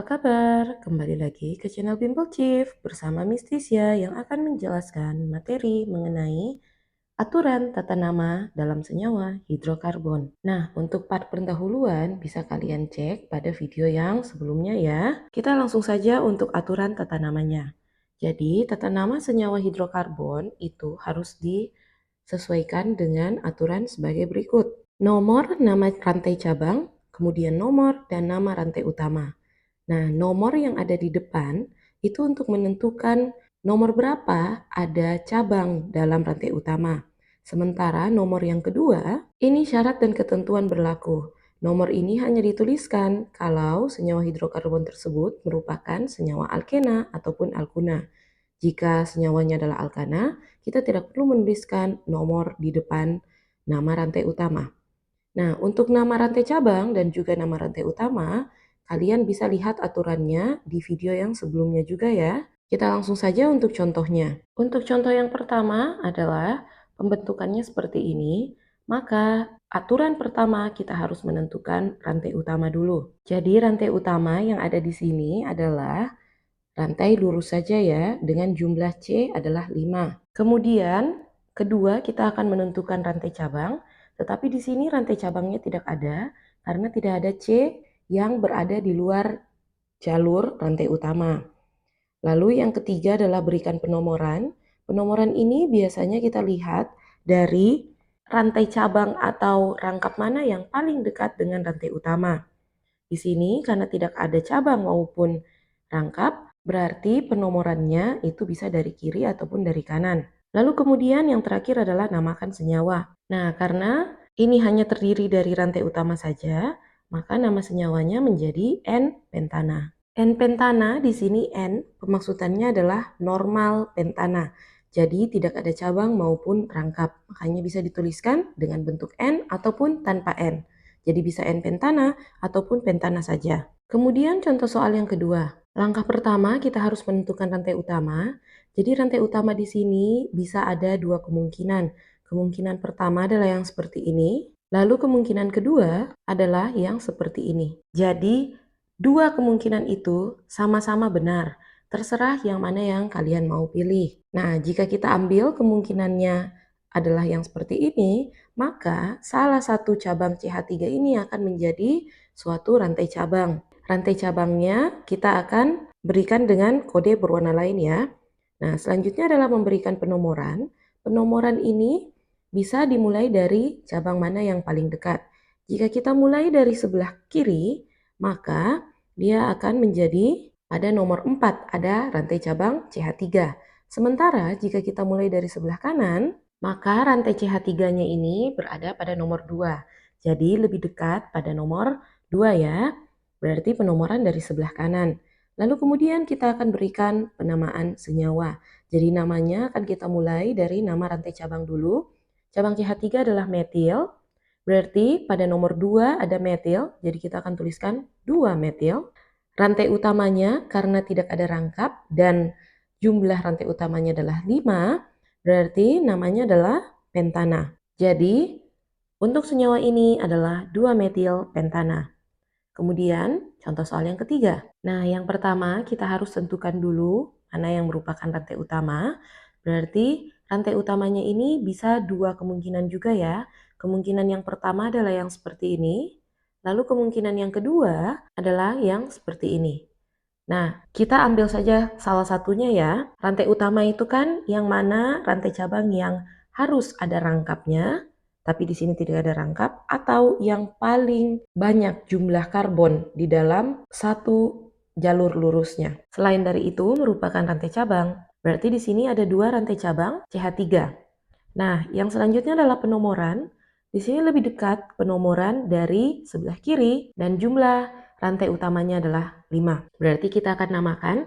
kabar? Kembali lagi ke channel Bimple Chief bersama Miss Tisya yang akan menjelaskan materi mengenai aturan tata nama dalam senyawa hidrokarbon. Nah, untuk part pendahuluan bisa kalian cek pada video yang sebelumnya ya. Kita langsung saja untuk aturan tata namanya. Jadi, tata nama senyawa hidrokarbon itu harus disesuaikan dengan aturan sebagai berikut. Nomor nama rantai cabang, kemudian nomor dan nama rantai utama. Nah, nomor yang ada di depan itu untuk menentukan nomor berapa ada cabang dalam rantai utama. Sementara nomor yang kedua, ini syarat dan ketentuan berlaku. Nomor ini hanya dituliskan kalau senyawa hidrokarbon tersebut merupakan senyawa alkena ataupun alkuna. Jika senyawanya adalah alkana, kita tidak perlu menuliskan nomor di depan nama rantai utama. Nah, untuk nama rantai cabang dan juga nama rantai utama, kalian bisa lihat aturannya di video yang sebelumnya juga ya. Kita langsung saja untuk contohnya. Untuk contoh yang pertama adalah pembentukannya seperti ini. Maka aturan pertama kita harus menentukan rantai utama dulu. Jadi rantai utama yang ada di sini adalah rantai lurus saja ya, dengan jumlah C adalah 5. Kemudian kedua kita akan menentukan rantai cabang. Tetapi di sini rantai cabangnya tidak ada karena tidak ada C yang berada di luar jalur rantai utama. Lalu yang ketiga adalah berikan penomoran. Penomoran ini biasanya kita lihat dari rantai cabang atau rangkap mana yang paling dekat dengan rantai utama. Di sini karena tidak ada cabang maupun rangkap, berarti penomorannya itu bisa dari kiri ataupun dari kanan. Lalu kemudian yang terakhir adalah namakan senyawa. Nah, karena ini hanya terdiri dari rantai utama saja, maka nama senyawanya menjadi N-pentana. N-pentana di sini N pemaksudannya adalah normal pentana. Jadi tidak ada cabang maupun rangkap. Makanya bisa dituliskan dengan bentuk N ataupun tanpa N. Jadi bisa N-pentana ataupun pentana saja. Kemudian contoh soal yang kedua. Langkah pertama kita harus menentukan rantai utama. Jadi rantai utama di sini bisa ada dua kemungkinan. Kemungkinan pertama adalah yang seperti ini, lalu kemungkinan kedua adalah yang seperti ini. Jadi dua kemungkinan itu sama-sama benar. Terserah yang mana yang kalian mau pilih. Nah, jika kita ambil kemungkinannya adalah yang seperti ini, maka salah satu cabang CH3 ini akan menjadi suatu rantai cabang. Rantai cabangnya kita akan berikan dengan kode berwarna lain ya. Nah, selanjutnya adalah memberikan penomoran. Penomoran ini bisa dimulai dari cabang mana yang paling dekat. Jika kita mulai dari sebelah kiri, maka dia akan menjadi pada nomor 4, ada rantai cabang CH3. Sementara jika kita mulai dari sebelah kanan, maka rantai CH3-nya ini berada pada nomor 2. Jadi lebih dekat pada nomor 2 ya. Berarti penomoran dari sebelah kanan. Lalu kemudian kita akan berikan penamaan senyawa. Jadi namanya akan kita mulai dari nama rantai cabang dulu. Cabang CH3 adalah metil. Berarti pada nomor 2 ada metil. Jadi kita akan tuliskan 2 metil. Rantai utamanya karena tidak ada rangkap dan jumlah rantai utamanya adalah 5. Berarti namanya adalah pentana. Jadi untuk senyawa ini adalah 2 metil pentana. Kemudian, contoh soal yang ketiga. Nah, yang pertama kita harus tentukan dulu mana yang merupakan rantai utama. Berarti rantai utamanya ini bisa dua kemungkinan juga ya. Kemungkinan yang pertama adalah yang seperti ini. Lalu kemungkinan yang kedua adalah yang seperti ini. Nah, kita ambil saja salah satunya ya. Rantai utama itu kan yang mana rantai cabang yang harus ada rangkapnya, tapi di sini tidak ada rangkap, atau yang paling banyak jumlah karbon di dalam satu jalur lurusnya. Selain dari itu merupakan rantai cabang. Berarti di sini ada dua rantai cabang CH3. Nah, yang selanjutnya adalah penomoran. Di sini lebih dekat penomoran dari sebelah kiri dan jumlah rantai utamanya adalah 5. Berarti kita akan namakan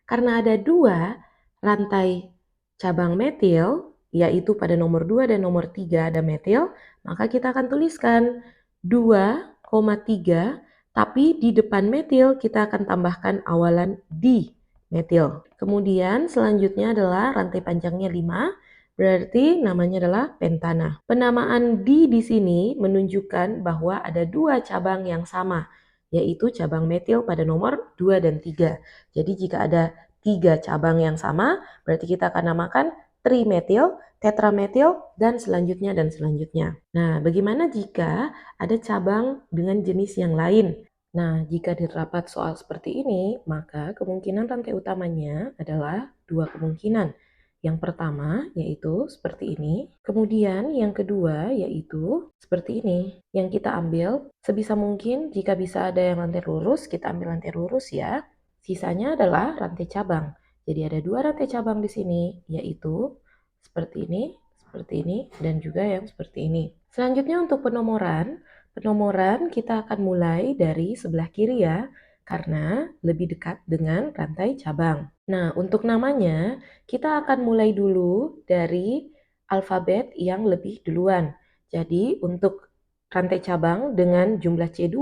karena ada dua rantai cabang metil, yaitu pada nomor 2 dan nomor 3 ada metil, maka kita akan tuliskan 2,3, tapi di depan metil kita akan tambahkan awalan di metil. Kemudian selanjutnya adalah rantai panjangnya 5, berarti namanya adalah pentana. Penamaan di sini menunjukkan bahwa ada dua cabang yang sama. yaitu cabang metil pada nomor 2 dan 3. Jadi jika ada 3 cabang yang sama, berarti kita akan namakan trimetil, tetrametil, dan selanjutnya dan selanjutnya. Nah, bagaimana jika ada cabang dengan jenis yang lain? Nah, jika terdapat soal seperti ini, maka kemungkinan rantai utamanya adalah dua kemungkinan. Yang pertama yaitu seperti ini, kemudian yang kedua yaitu seperti ini. Yang kita ambil sebisa mungkin jika bisa ada yang rantai lurus, kita ambil rantai lurus ya. Sisanya adalah rantai cabang. Jadi ada dua rantai cabang di sini, yaitu seperti ini, dan juga yang seperti ini. Selanjutnya untuk penomoran kita akan mulai dari sebelah kiri ya, karena lebih dekat dengan rantai cabang. Nah, untuk namanya, kita akan mulai dulu dari alfabet yang lebih duluan. Jadi, untuk rantai cabang dengan jumlah C2,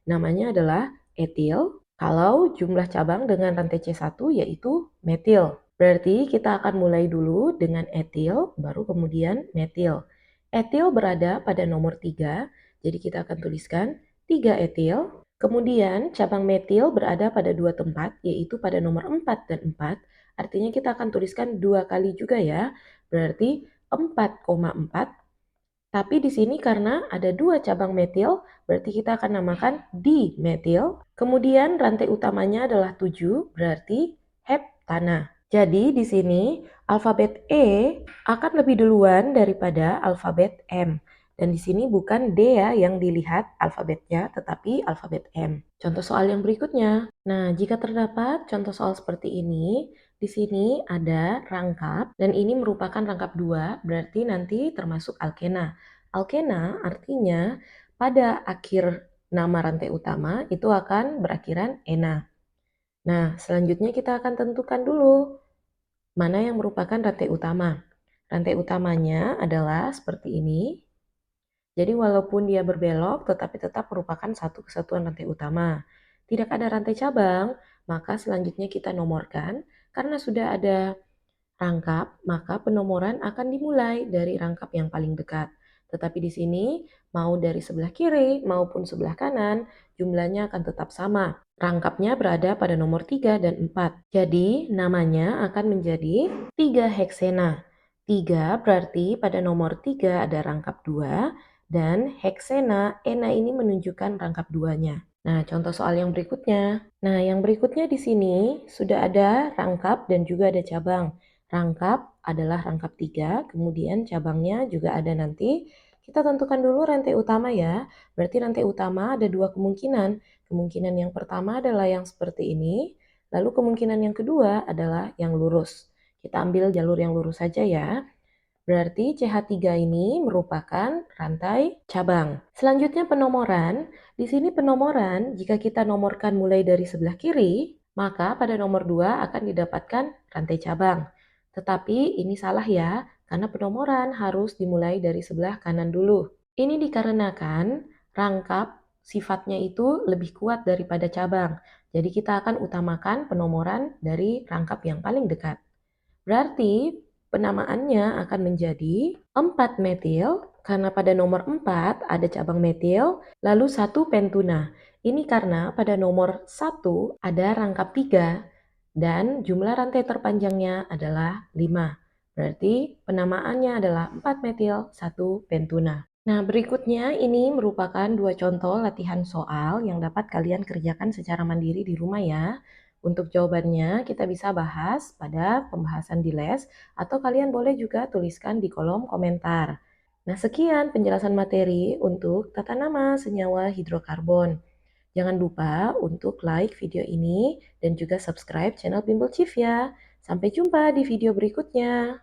namanya adalah etil. Kalau jumlah cabang dengan rantai C1 yaitu metil. Berarti kita akan mulai dulu dengan etil, baru kemudian metil. Etil berada pada nomor 3, jadi kita akan tuliskan 3 etil. Kemudian cabang metil berada pada dua tempat, yaitu pada nomor 4 dan 4. Artinya kita akan tuliskan 2 kali juga ya, berarti 4,4. Tapi di sini karena ada 2 cabang metil, berarti kita akan namakan dimetil. Kemudian rantai utamanya adalah 7, berarti heptana. Jadi di sini alfabet E akan lebih duluan daripada alfabet M. Dan di sini bukan D ya yang dilihat alfabetnya, tetapi alfabet M. Contoh soal yang berikutnya. Nah, jika terdapat contoh soal seperti ini, di sini ada rangkap, dan ini merupakan rangkap 2, berarti nanti termasuk alkena. Alkena artinya pada akhir nama rantai utama itu akan berakhiran ena. Nah, selanjutnya kita akan tentukan dulu mana yang merupakan rantai utama. Rantai utamanya adalah seperti ini. Jadi walaupun dia berbelok, tetapi tetap merupakan satu kesatuan rantai utama. Tidak ada rantai cabang, maka selanjutnya kita nomorkan. Karena sudah ada rangkap, maka penomoran akan dimulai dari rangkap yang paling dekat. Tetapi di sini, mau dari sebelah kiri maupun sebelah kanan, jumlahnya akan tetap sama. Rangkapnya berada pada nomor 3 dan 4. Jadi, namanya akan menjadi 3 heksena. 3 berarti pada nomor 3 ada rangkap 2, dan heksena, ena ini menunjukkan rangkap 2-nya. Nah, contoh soal yang berikutnya. Nah, yang berikutnya di sini sudah ada rangkap dan juga ada cabang. Rangkap adalah rangkap 3, kemudian cabangnya juga ada nanti. Kita tentukan dulu rantai utama ya. Berarti rantai utama ada dua kemungkinan. Kemungkinan yang pertama adalah yang seperti ini, lalu kemungkinan yang kedua adalah yang lurus. Kita ambil jalur yang lurus saja ya. Berarti CH3 ini merupakan rantai cabang. Selanjutnya penomoran. Di sini penomoran, jika kita nomorkan mulai dari sebelah kiri, maka pada nomor 2 akan didapatkan rantai cabang. Tetapi ini salah ya, karena penomoran harus dimulai dari sebelah kanan dulu. Ini dikarenakan rangkap sifatnya itu lebih kuat daripada cabang. Jadi kita akan utamakan penomoran dari rangkap yang paling dekat. Berarti penamaannya akan menjadi 4 metil karena pada nomor 4 ada cabang metil, lalu 1 pentuna. Ini karena pada nomor 1 ada rangkap 3 dan jumlah rantai terpanjangnya adalah 5. Berarti penamaannya adalah 4 metil 1 pentuna. Nah, berikutnya ini merupakan dua contoh latihan soal yang dapat kalian kerjakan secara mandiri di rumah ya. Untuk jawabannya kita bisa bahas pada pembahasan di les atau kalian boleh juga tuliskan di kolom komentar. Nah, sekian penjelasan materi untuk tata nama senyawa hidrokarbon. Jangan lupa untuk like video ini dan juga subscribe channel Bimbel Chief ya. Sampai jumpa di video berikutnya.